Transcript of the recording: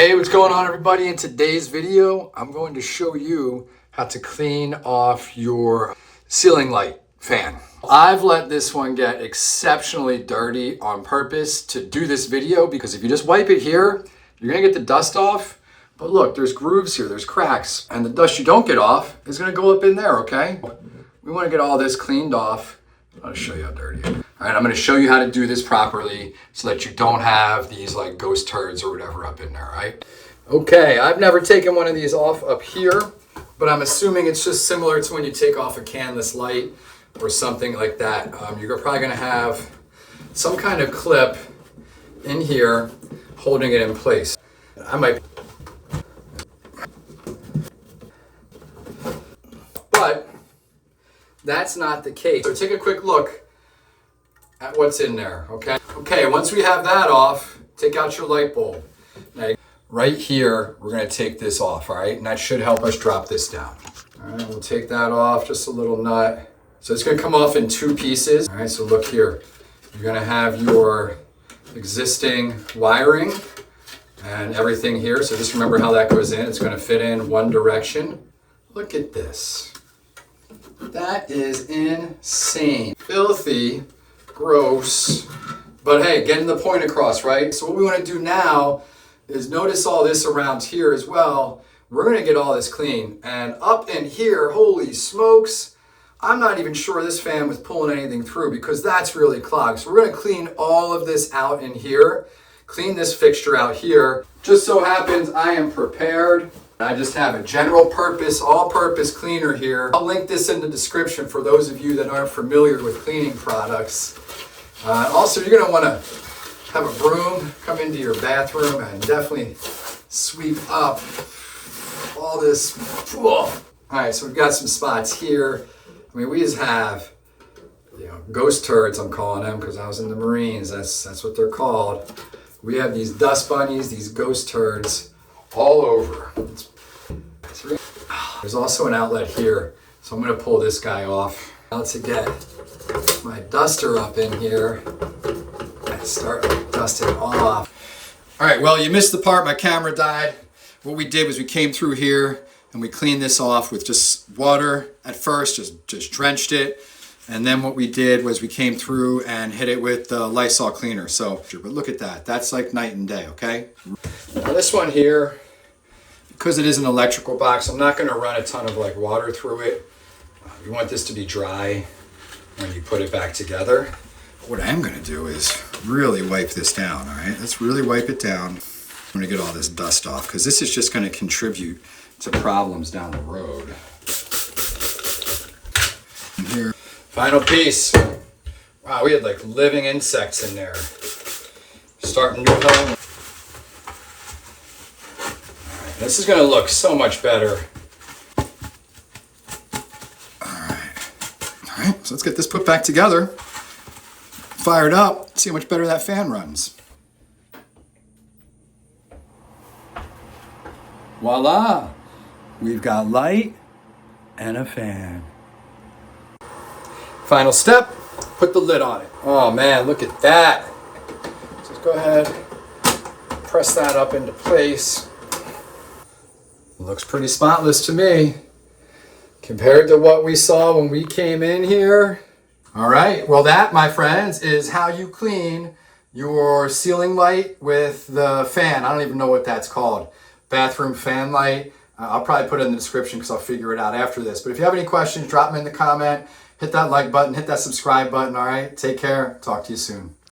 Hey, what's going on everybody? In today's video, I'm going to show you how to clean off your ceiling light fan. I've let this one get exceptionally dirty on purpose to do this video because if you just wipe it here, you're gonna get the dust off. But look, there's grooves here, there's cracks, and the dust you don't get off is gonna go up in there, okay? We wanna get all this cleaned off. I'll show you how dirty it is. All right, I'm gonna show you how to do this properly so that you don't have these like ghost turds or whatever up in there, right? Okay, I've never taken one of these off up here, but I'm assuming it's just similar to when you take off a canvas light or something like that. You're probably gonna have some kind of clip in here holding it in place. But that's not the case. So take a quick look at what's in there, okay? Okay, once we have that off, take out your light bulb. Now, right here, we're gonna take this off, all right? And that should help us drop this down. All right, we'll take that off, just a little nut. So it's gonna come off in two pieces. All right, so look here. You're gonna have your existing wiring and everything here. So just remember how that goes in. It's gonna fit in one direction. Look at this. That is insane. Filthy, gross, but hey, getting the point across, right? So what we want to do now is notice all this around here as well. We're going to get all this clean. And up in here, holy smokes, I'm not even sure this fan was pulling anything through because that's really clogged. So we're going to clean all of this out in here, clean this fixture out here. Just so happens I am prepared. I just have a general purpose, all-purpose cleaner here. I'll link this in the description for those of you that aren't familiar with cleaning products. Also, you're gonna wanna have a broom, come into your bathroom and definitely sweep up all this. All right, so we've got some spots here. I mean, we just have, ghost turds, I'm calling them because I was in the Marines, that's what they're called. We have these dust bunnies, these ghost turds all over. There's also an outlet here, so I'm going to pull this guy off. Now to get my duster up in here and start dusting off. All right, well, you missed the part, my camera died. What we did was we came through here and we cleaned this off with just water at first, just drenched it. And then what we did was we came through and hit it with the Lysol cleaner. So, but look at that, that's like night and day, okay? Now this one here, because it is an electrical box, I'm not gonna run a ton of like water through it. You want this to be dry when you put it back together. What I am gonna do is really wipe this down, all right? Let's really wipe it down. I'm gonna get all this dust off because this is just gonna contribute to problems down the road. And here, final piece. Wow, we had like living insects in there. Starting new home. This is gonna look so much better. All right, so let's get this put back together. Fire it up, see how much better that fan runs. Voila, we've got light and a fan. Final step, put the lid on it. Oh man, look at that. Just go ahead, press that up into place. Looks pretty spotless to me compared to what we saw when we came in here. All right, well that, my friends, is how you clean your ceiling light with the fan. I don't even know what that's called. Bathroom fan light. I'll probably put it in the description because I'll figure it out after this. But if you have any questions, drop them in the comment. Hit that like button, hit that subscribe button, all right? Take care, talk to you soon.